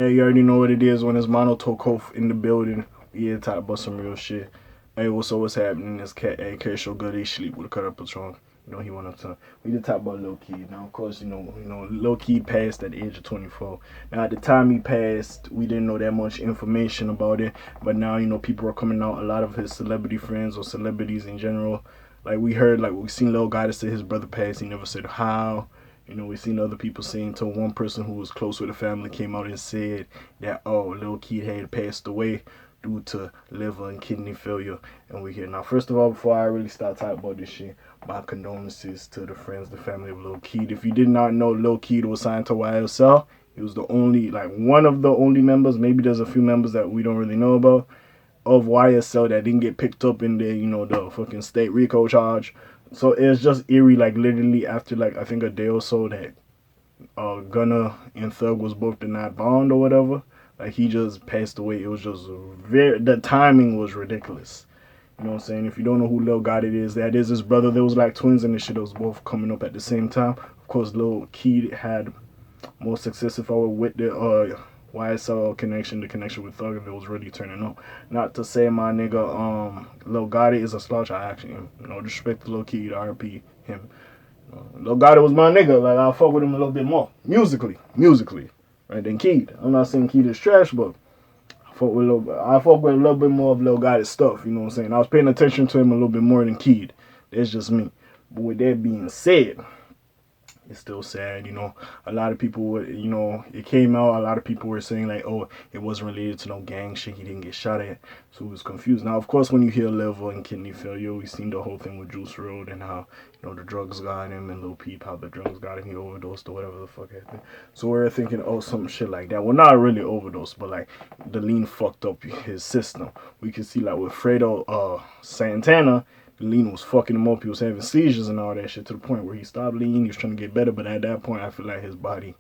Yeah, you already know what it is when it's Mono Tokof in the building. We here to talk about some real shit. Hey, what's happening? This cat, hey, K so good. He sleep with a cut up patron. You know he wanted to. We did talk about Lil Keed. Now, of course, Lil Keed passed at the age of 24. Now, at the time he passed, we didn't know that much information about it. But now, people are coming out. A lot of his celebrity friends or celebrities in general, like we heard, like we seen Lil Gotti say his brother passed. He never said how. We seen other people saying to one person who was close with the family came out and said that, oh, Lil Keed had passed away due to liver and kidney failure. And we here now. First of all, before I really start talking about this shit, my condolences to the friends, the family of Lil Keed. If you did not know, Lil Keed was signed to YSL. He was the only, like one of the only members. Maybe there's a few members that we don't really know about of YSL that didn't get picked up in the fucking state Rico charge. So it's just eerie, like literally after like I think a day or so that Gunna and Thug was both denied bond or whatever. Like he just passed away. It was just the timing was ridiculous. You know what I'm saying? If you don't know who Lil Gotti is, that is his brother. There was like twins and this shit that was both coming up at the same time. Of course, Lil Keed had more success if I were with the YSL connection, the connection with Thug, if it was really turning up. Not to say my nigga Lil Gotti is a slouch. I actually am. No disrespect to Lil Keed, RP him. Lil Gotti was my nigga. Like I fuck with him a little bit more musically, right? Than Keed. I'm not saying Keed is trash, but I fuck with a little bit more of Lil Gotti's stuff. You know what I'm saying? I was paying attention to him a little bit more than Keed. That's just me. But with that being said, it's still sad, A lot of people would, it came out. A lot of people were saying like, oh, it wasn't related to no gang shit. He didn't get shot at, so it was confused. Now, of course, when you hear liver and kidney failure, we seen the whole thing with Juice WRLD and how the drugs got him, and Lil Peep how the drugs got him. He overdosed or whatever the fuck happened. So we're thinking, oh, some shit like that. Well, not really overdose, but like the lean fucked up his system. We can see like with Fredo Santana. Lean was fucking him up. He was having seizures and all that shit to the point where he stopped lean. He was trying to get better, but at that point, I feel like his body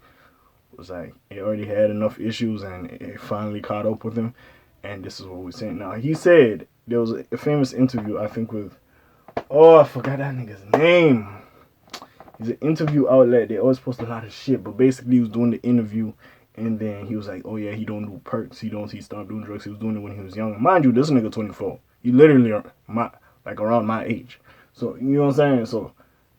was like, it already had enough issues and it finally caught up with him. And this is what we're saying. Now, he said there was a famous interview, I think, with, oh, I forgot that nigga's name. He's an interview outlet. They always post a lot of shit, but basically, he was doing the interview. And then he was like, oh yeah, he don't do perks. He stopped doing drugs. He was doing it when he was young. Mind you, this nigga 24. He literally around my age. So, you know what I'm saying? So,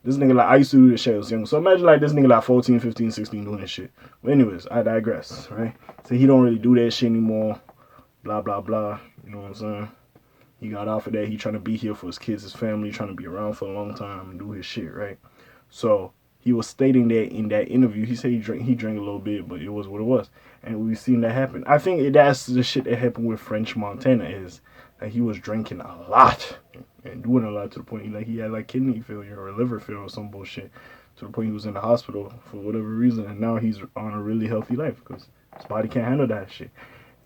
this nigga, like, I used to do this shit when I was young. So, imagine, like, this nigga, like, 14, 15, 16 doing this shit. But anyways, I digress, right? So, he don't really do that shit anymore. Blah, blah, blah. You know what I'm saying? He got off of that. He trying to be here for his kids, his family, trying to be around for a long time and do his shit, right? So, he was stating that in that interview. He said he drank a little bit, but it was what it was. And we've seen that happen. I think that's the shit that happened with French Montana is that he was drinking a lot and doing a lot to the point he had like kidney failure or liver failure or some bullshit to the point he was in the hospital for whatever reason, and now he's on a really healthy life because his body can't handle that shit.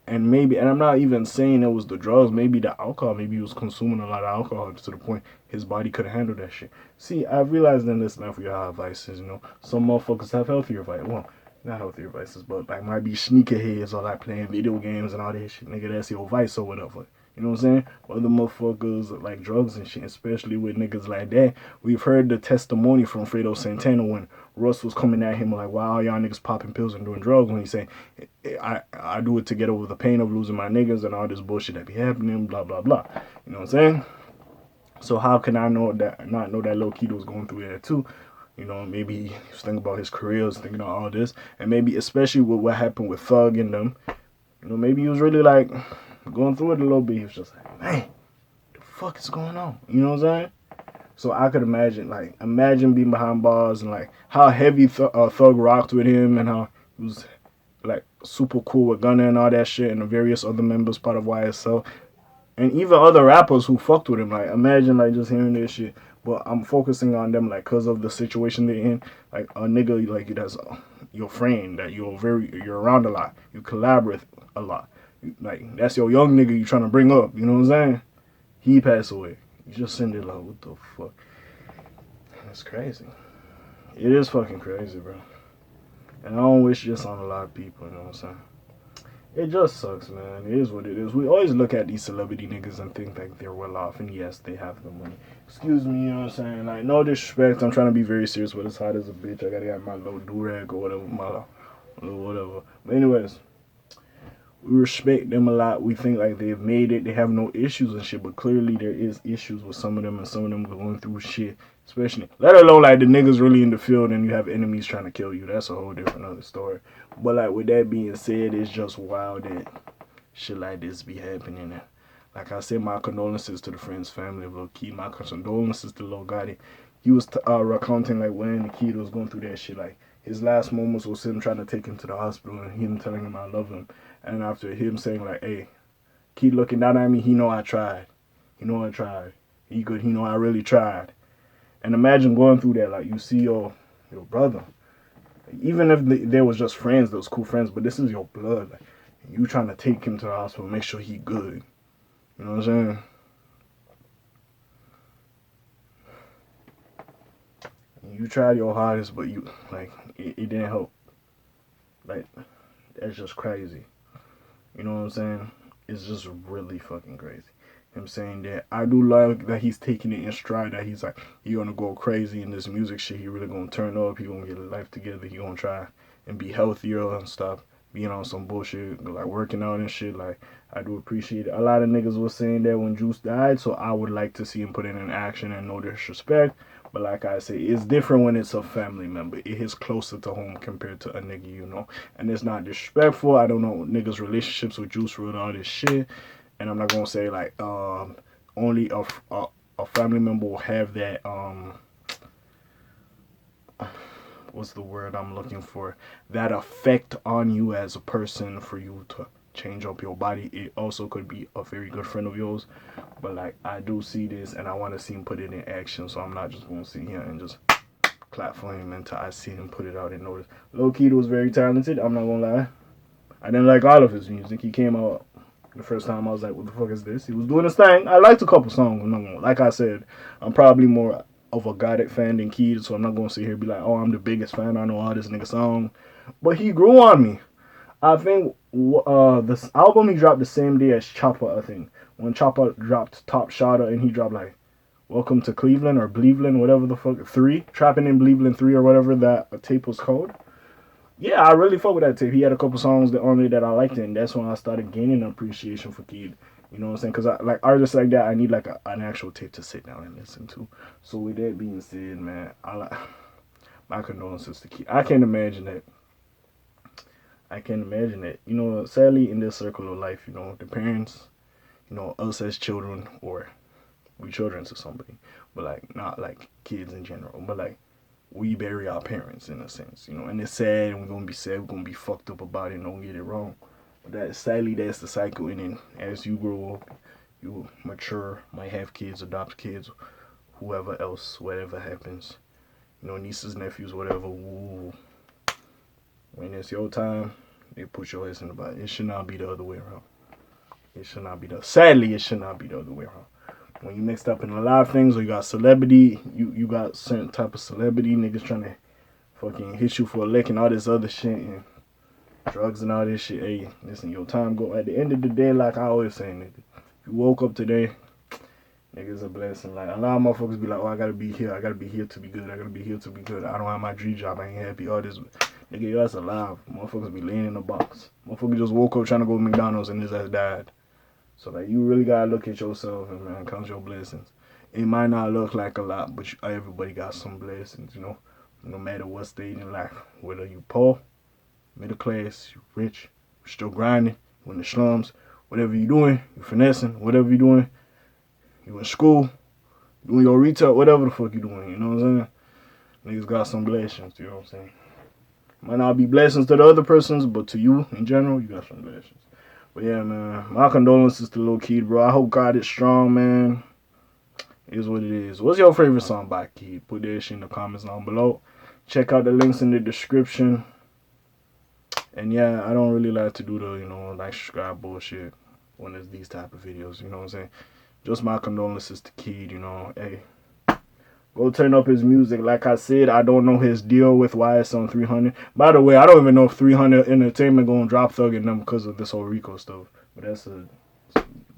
And I'm not even saying it was the drugs, maybe the alcohol, maybe he was consuming a lot of alcohol to the point his body couldn't handle that shit. See, I realized in this life we all have vices, Some motherfuckers have healthier vices. Well, not healthier vices, but like might be sneakerheads or like playing video games and all that shit. Nigga, that's your vice or whatever. You know what I'm saying? Other motherfuckers like drugs and shit, especially with niggas like that. We've heard the testimony from Fredo Santana when Russ was coming at him like, wow, y'all niggas popping pills and doing drugs. When he said, I do it to get over the pain of losing my niggas and all this bullshit that be happening, blah, blah, blah. You know what I'm saying? So how can I not know that Lil Keed was going through that too? Maybe he was thinking about his career, was thinking about all this. And maybe especially with what happened with Thug and them, maybe he was really like going through it a little bit. He was just like, man, the fuck is going on? You know what I'm saying? So I could imagine being behind bars and like how heavy Thug rocked with him and how he was like super cool with Gunna and all that shit and the various other members part of YSL and even other rappers who fucked with him. Like imagine like just hearing this shit. But I'm focusing on them like cause of the situation they're in. Like a nigga like that's your friend that you're around a lot. You collaborate a lot. Like that's your young nigga you trying to bring up. You know what I'm saying? He passed away. You just send it like what the fuck? That's crazy. It is fucking crazy, bro. And I don't wish this on a lot of people. You know what I'm saying? It just sucks, man. It is what it is. We always look at these celebrity niggas and think like they're well off, and yes, they have the money. Excuse me, you know what I'm saying? Like, no disrespect. I'm trying to be very serious, but it's hot as a bitch. I gotta get my little do-rag or whatever, my little whatever. But anyways, we respect them a lot. We think like they've made it. They have no issues and shit. But clearly there is issues with some of them, and some of them going through shit. Especially, let alone like the niggas really in the field and you have enemies trying to kill you. That's a whole different other story. But like with that being said, it's just wild that shit like this be happening. And like I said, my condolences to the friends, family of Lil Keed. My condolences to Lil Gotti. He was recounting like when the kid was going through that shit. Like his last moments was him trying to take him to the hospital and him telling him I love him. And after him saying like, hey, Keed looking down at me, he know I tried. He know I tried. He know I really tried. And imagine going through that, like you see your brother. Even if they was just friends, those cool friends, but this is your blood. Like, you trying to take him to the hospital, make sure he good. You know what I'm saying? You tried your hardest, but you like it didn't help. Like that's just crazy. You know what I'm saying? It's just really fucking crazy. Him saying that I do like that he's taking it in stride. That he's like he gonna go crazy in this music shit. He really gonna turn up. He gonna get his life together. He gonna try and be healthier and stuff. Being on some bullshit like working out and shit. Like I do appreciate it. A lot of niggas was saying that when Juice died, so I would like to see him put it in action and no disrespect. But like I say, it's different when it's a family member. It hits closer to home compared to a nigga, you know. And it's not disrespectful. I don't know niggas' relationships with Juice WRLD and all this shit. And I'm not gonna say like only a family member will have that what's the word I'm looking for? That effect on you as a person for you to change up your body. It also could be a very good friend of yours. But like I do see this and I want to see him put it in action. So I'm not just gonna sit here and just clap for him until I see him put it out and notice. Lil Keed was very talented, I'm not gonna lie. I didn't like all of his music. He came out the first time I was like, what the fuck is this? He was doing his thing. I liked a couple songs. Like I said, I'm probably more of a Goddard fan than Keed, so I'm not going to sit here and be like, oh, I'm the biggest fan. I know all this nigga song. But he grew on me. I think this album he dropped the same day as Chopper, I think. When Chopper dropped Top Shotter and he dropped like Welcome to Cleveland or Bleveland, whatever the fuck, 3. Trapping in Bleveland 3 or whatever that tape was called. Yeah, I really fuck with that tape. He had a couple songs on it that I liked, and that's when I started gaining an appreciation for Keed. You know what I'm saying? Because like artists like that, I need like an actual tape to sit down and listen to. So with that being said, man, my condolences to Keed. I can't imagine that. You know, sadly in this circle of life, you know, the parents, you know, us as children, or we children to somebody, but like not like kids in general, but like we bury our parents in a sense, you know, and it's sad, and we're gonna be sad, we're gonna be fucked up about it, don't get it wrong. But sadly that's the cycle, and then as you grow up, you mature, might have kids, adopt kids, whoever else, whatever happens, you know, nieces, nephews, whatever, ooh, when it's your time, they put your ass in the body. It should not be the other way around. Sadly, it should not be the other way around. When you mixed up in a lot of things, or you got celebrity, you got certain type of celebrity niggas trying to fucking hit you for a lick and all this other shit and drugs and all this shit. Hey, listen, your time go. At the end of the day, like I always say, nigga, if you woke up today, nigga, it's a blessing. Like a lot of motherfuckers be like, oh, I gotta be here to be good. I don't have my dream job. I ain't happy. All this, nigga, your ass alive. Motherfuckers be laying in a box. Motherfucker just woke up trying to go to McDonald's and his ass died. So like you really gotta look at yourself and man, count your blessings. It might not look like a lot, but everybody got some blessings, you know. No matter what stage in life, whether you poor, middle class, you rich, you're still grinding, you in the slums, whatever you doing, you finessing, whatever you doing, you in school, doing your retail, whatever the fuck you doing, you know what I'm saying? Niggas got some blessings, you know what I'm saying? Might not be blessings to the other persons, but to you in general, you got some blessings. But yeah, man, my condolences to Lil Keed, bro. I hope God is strong, man. It is what it is. What's your favorite song by Keed? Put that shit in the comments down below. Check out the links in the description. And yeah, I don't really like to do the, you know, like, subscribe bullshit when there's these type of videos, you know what I'm saying? Just my condolences to Keed, you know. Hey, go turn up his music. Like I said, I don't know his deal with YSL 300. By the way, I don't even know if 300 Entertainment gonna drop Thug and them because of this whole Rico stuff. But that's a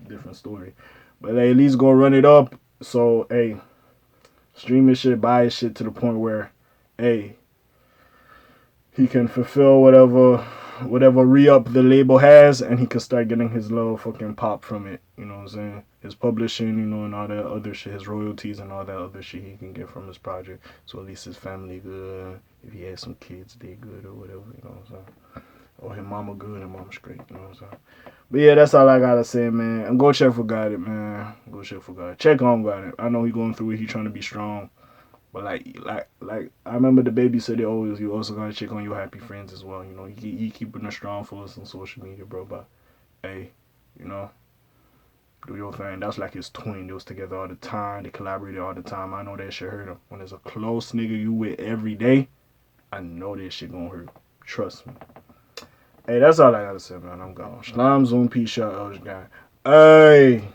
different story. But they at least go run it up. So, hey, stream his shit, buy his shit to the point where, hey, he can fulfill whatever whatever re-up the label has, and he can start getting his little fucking pop from it. You know what I'm saying? His publishing, you know, and all that other shit, his royalties and all that other shit he can get from his project. So at least his family good. If he has some kids, they good or whatever. You know what I'm saying? Or his mama good and mama straight. You know what I'm saying? But yeah, that's all I gotta say, man. And go check for Got It, man. Go check for Got It. Check on Got It. I know he going through it. He trying to be strong. But like, I remember the baby said you also gotta check on your happy friends as well. You know, he keeping it strong for us on social media, bro. But hey, you know, do your thing. That's like his twin. They was together all the time. They collaborated all the time. I know that shit hurt him. When there's a close nigga you with every day, I know that shit gonna hurt. Trust me. Hey, that's all I gotta say, man. I'm gone. Shalom, Zoom, peace, out, Elge guy. Hey.